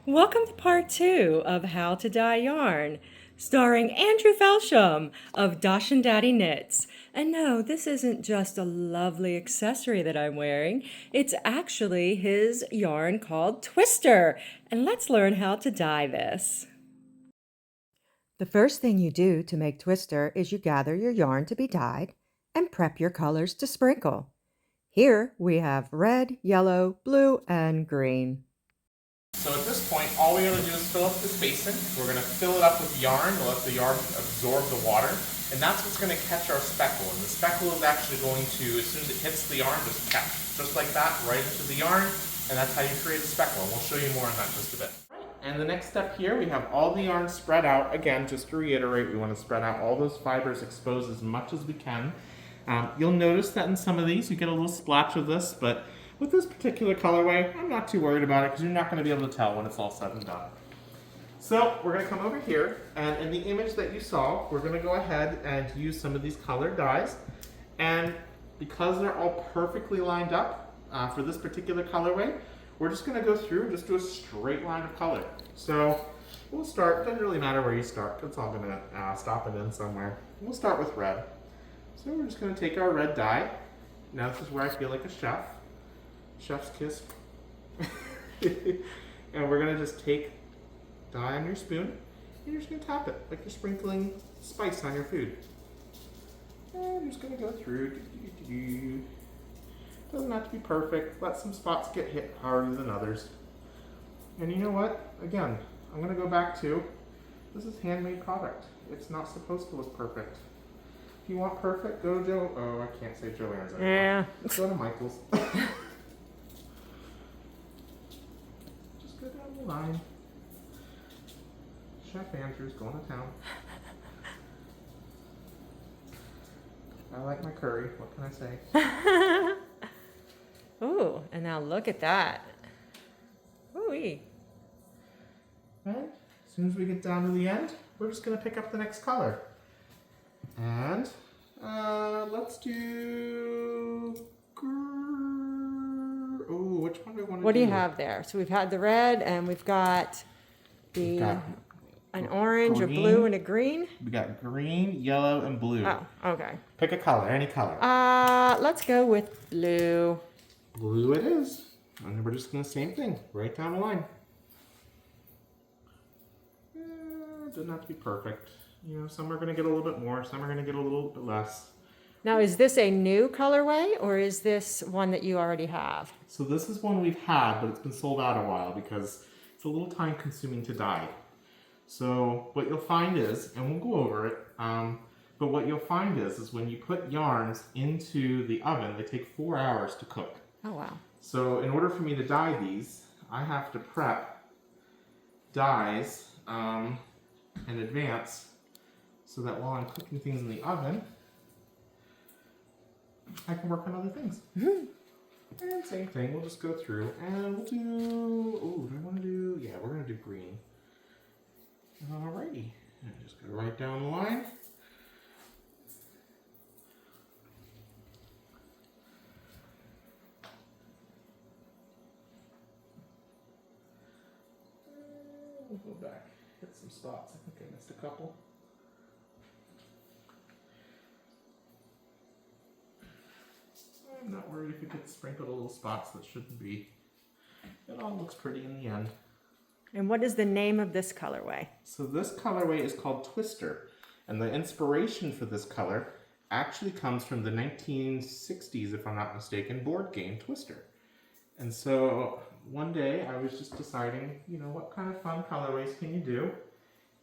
Welcome to part 2 of How to Dye Yarn, starring Andrew Felsheim of Dachshund Daddy Knits. And no, this isn't just a lovely accessory that I'm wearing, it's actually his yarn called Twister. And let's learn how to dye this. The first thing you do to make Twister is you gather your yarn to be dyed and prep your colors to sprinkle. Here we have red, yellow, blue, and green. So at this point, all we gotta do is fill up this basin. We're gonna fill it up with yarn. We'll let the yarn absorb the water. And that's what's gonna catch our speckle. And the speckle is actually going to, as soon as it hits the yarn, just catch. Just like that, right into the yarn. And that's how you create a speckle. And we'll show you more on that in just a bit. And the next step here, we have all the yarn spread out. Again, just to reiterate, we wanna spread out all those fibers, expose as much as we can. You'll notice that in some of these, you get a little splotch of this, but with this particular colorway, I'm not too worried about it because you're not going to be able to tell when it's all said and done. So we're going to come over here, and in the image that you saw, we're going to go ahead and use some of these colored dyes. And because they're all perfectly lined up for this particular colorway, we're just going to go through and just do a straight line of color. So we'll start, doesn't really matter where you start, it's all going to stop and end somewhere. We'll start with red. So we're just going to take our red dye. Now this is where I feel like a chef. Chef's kiss. And we're going to just take dye on your spoon and you're just going to tap it like you're sprinkling spice on your food. And you're just going to go through. Doesn't have to be perfect. Let some spots get hit harder than others. And you know what? Again, I'm going to go back to, this is handmade product. It's not supposed to look perfect. If you want perfect, go to I can't say Joann's anymore. Yeah. Go to Michael's. Just go down the line. Chef Andrew's going to town. I like my curry. What can I say? Ooh, and now look at that. Ooh-wee. Right? As soon as we get down to the end, we're just going to pick up the next color. And let's do. Oh, which one do we want to do? What do you have there? So we've had the red, and we've got an orange, green, a blue, and a green. We got green, yellow, and blue. Oh, okay. Pick a color, any color. Let's go with blue. Blue it is. And we're just going to same thing, right down the line. It doesn't have to be perfect. You know, some are going to get a little bit more, some are going to get a little bit less. Now, is this a new colorway, or is this one that you already have? So this is one we've had, but it's been sold out a while because it's a little time consuming to dye. So what you'll find is, and we'll go over it, but what you'll find is when you put yarns into the oven, they take 4 hours to cook. Oh, wow. So in order for me to dye these, I have to prep dyes in advance so that while I'm cooking things in the oven, I can work on other things. Mm-hmm. And same thing, we'll just go through and we'll do, oh, do I want to do, yeah, we're going to do green. Alrighty, and just go right down the line. We'll go back, hit some spots. I think I missed a couple. I'm not worried if it gets sprinkled a little spots that shouldn't be. It all looks pretty in the end. And what is the name of this colorway? So this colorway is called Twister. And the inspiration for this color actually comes from the 1960s, if I'm not mistaken, board game Twister. And so one day I was just deciding, you know, what kind of fun colorways can you do?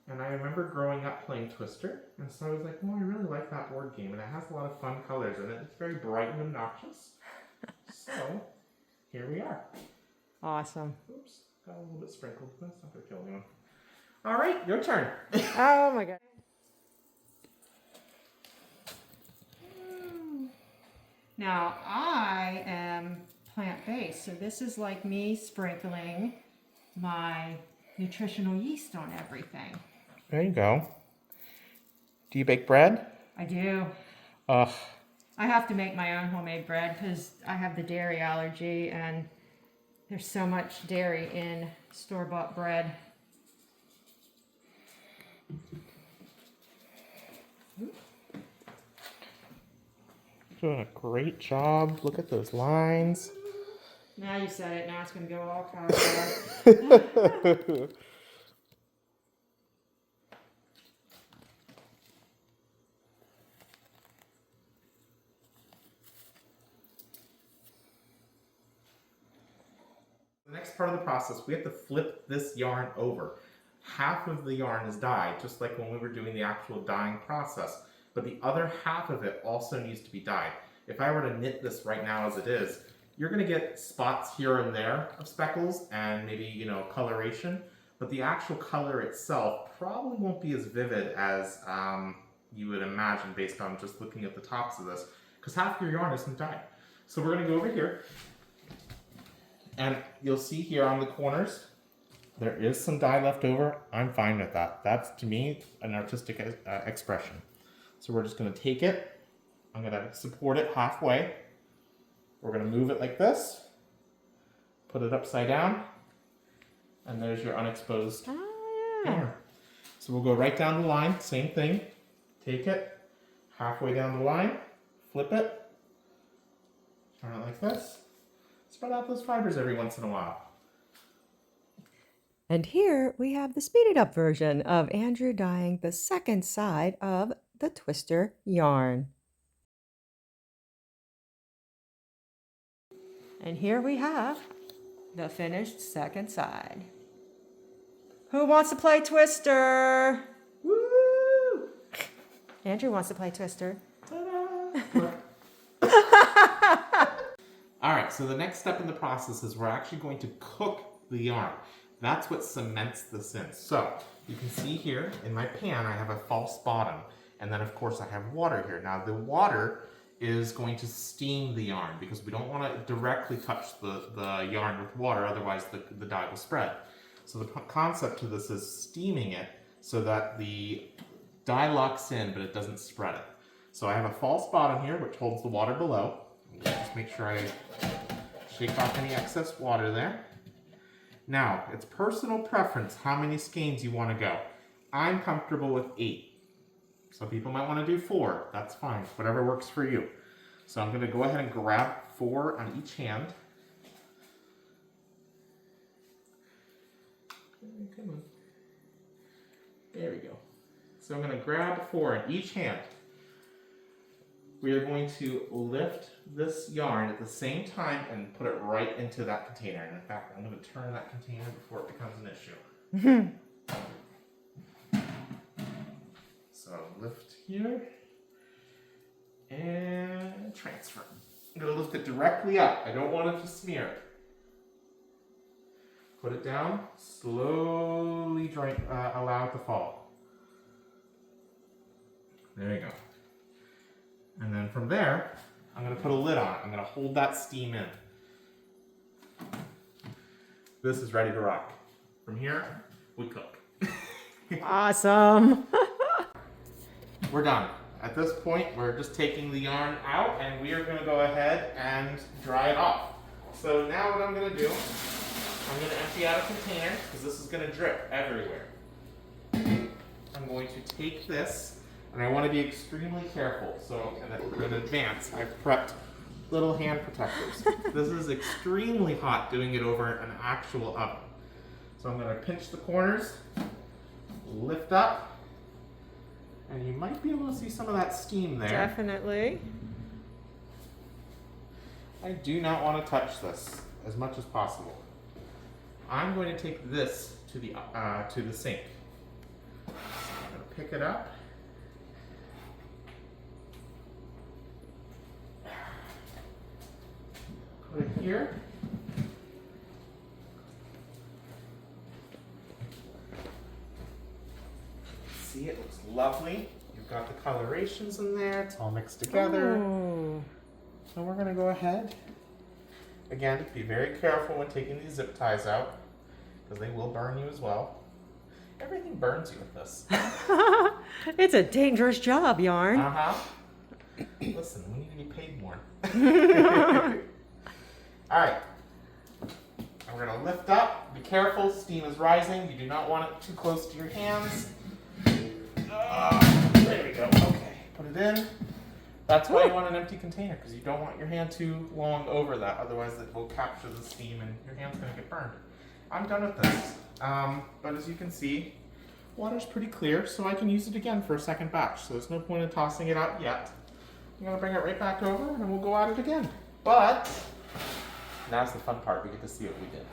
And I remember growing up playing Twister, and so I was like, well, I really like that board game, and it has a lot of fun colors in it. It's very bright and obnoxious. So, here we are. Awesome. Oops, got a little bit sprinkled. That's not going to kill anyone. All right, your turn. Oh, my God. Now, I am plant-based, so this is like me sprinkling my nutritional yeast on everything. There you go. Do you bake bread? I do. Ugh. I have to make my own homemade bread because I have the dairy allergy and there's so much dairy in store-bought bread. Doing a great job. Look at those lines. Now you said it. Now it's going to go all cowboy. The next part of the process, we have to flip this yarn over. Half of the yarn is dyed, just like when we were doing the actual dyeing process, but the other half of it also needs to be dyed. If I were to knit this right now as it is, you're going to get spots here and there of speckles and maybe, you know, coloration, but the actual color itself probably won't be as vivid as you would imagine based on just looking at the tops of this, because half your yarn isn't dyed. So we're going to go over here, and you'll see here on the corners, there is some dye left over. I'm fine with that. That's, to me, an artistic expression. So we're just going to take it. I'm going to support it halfway. We're going to move it like this. Put it upside down. And there's your unexposed yarn. So we'll go right down the line. Same thing. Take it. Halfway down the line. Flip it. Turn it like this. Spread out those fibers every once in a while. And here we have the speeded up version of Andrew dyeing the second side of the twister yarn. And here we have the finished second side. Who wants to play Twister? Woo! Andrew wants to play Twister. All right, so the next step in the process is we're actually going to cook the yarn. That's what cements this in. So you can see here in my pan, I have a false bottom. And then of course I have water here. Now the water is going to steam the yarn because we don't want to directly touch the yarn with water, otherwise the dye will spread. So the concept to this is steaming it so that the dye locks in but it doesn't spread it. So I have a false bottom here which holds the water below. Just make sure I shake off any excess water there. Now, it's personal preference how many skeins you want to go. I'm comfortable with 8. Some people might want to do 4. That's fine. Whatever works for you. So I'm going to go ahead and grab 4 on each hand. Come on. There we go. So I'm going to grab 4 in each hand. We are going to lift this yarn at the same time and put it right into that container. And in fact, I'm going to turn that container before it becomes an issue. So lift here and transfer. I'm going to lift it directly up. I don't want it to smear. Put it down, slowly allow it to fall. There you go. And then from there, I'm going to put a lid on it. I'm going to hold that steam in. This is ready to rock. From here, we cook. Awesome. We're done. At this point, we're just taking the yarn out and we are going to go ahead and dry it off. So now what I'm going to do, I'm going to empty out a container because this is going to drip everywhere. I'm going to take this. And I want to be extremely careful, so in advance, I've prepped little hand protectors. This is extremely hot doing it over an actual oven. So I'm going to pinch the corners, lift up, and you might be able to see some of that steam there. Definitely. I do not want to touch this as much as possible. I'm going to take this to the sink. So I'm going to pick it up. Put it here. See, it looks lovely. You've got the colorations in there. It's all mixed together. Oh. So we're going to go ahead. Again, be very careful when taking these zip ties out because they will burn you as well. Everything burns you with this. It's a dangerous job, yarn. Uh-huh. Listen, we need to be paid more. All right. I We're going to lift up. Be careful, steam is rising. You do not want it too close to your hands. There we go. Okay, put it in. That's why you want an empty container, because you don't want your hand too long over that. Otherwise, it will capture the steam and your hand's going to get burned. I'm done with this. But as you can see, water's pretty clear, so I can use it again for a second batch. So there's no point in tossing it out yet. I'm going to bring it right back over and we'll go at it again. But now's the fun part. We get to see what we did.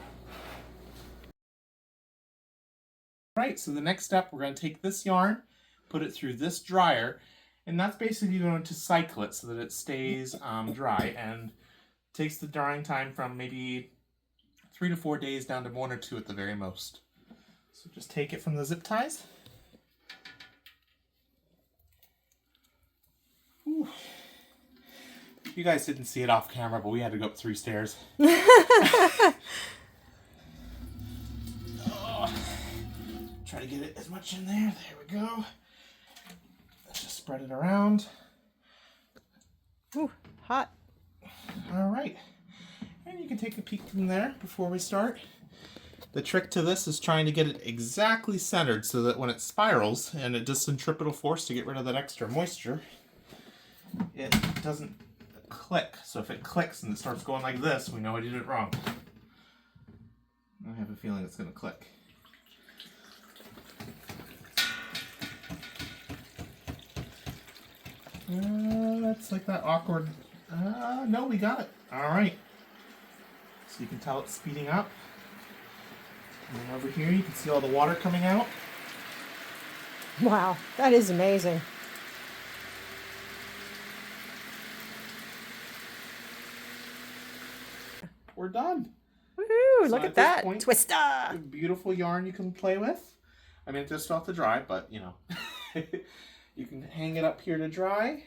Right, so the next step, we're going to take this yarn, put it through this dryer, and that's basically going to cycle it so that it stays dry, and takes the drying time from maybe 3 to 4 days down to 1 or 2 at the very most. So just take it from the zip ties. Whew. You guys didn't see it off camera, but we had to go up 3 stairs. Try to get it as much in there. There we go. Let's just spread it around. Ooh, hot. All right. And you can take a peek from there before we start. The trick to this is trying to get it exactly centered so that when it spirals and it does centripetal force to get rid of that extra moisture, it doesn't click. So if it clicks and it starts going like this, we know I did it wrong. I have a feeling it's going to click. That's like that awkward. No, we got it. All right. So you can tell it's speeding up. And then over here, you can see all the water coming out. Wow, that is amazing. We're done. Woohoo, So look at at this that. point, Twister. Beautiful yarn you can play with. I mean, it just off to dry, but you know. You can hang it up here to dry.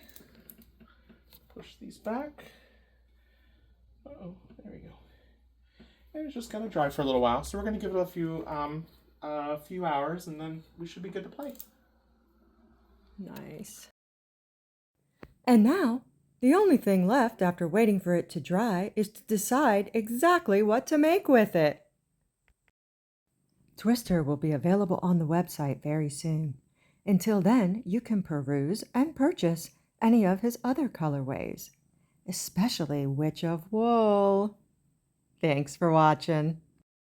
Push these back. Uh-oh, there we go. And it's just gonna dry for a little while. So we're gonna give it a few hours, and then we should be good to play. Nice. And now, the only thing left after waiting for it to dry is to decide exactly what to make with it. Twister will be available on the website very soon. Until then, you can peruse and purchase any of his other colorways, especially Witch of Wool. Thanks for watching.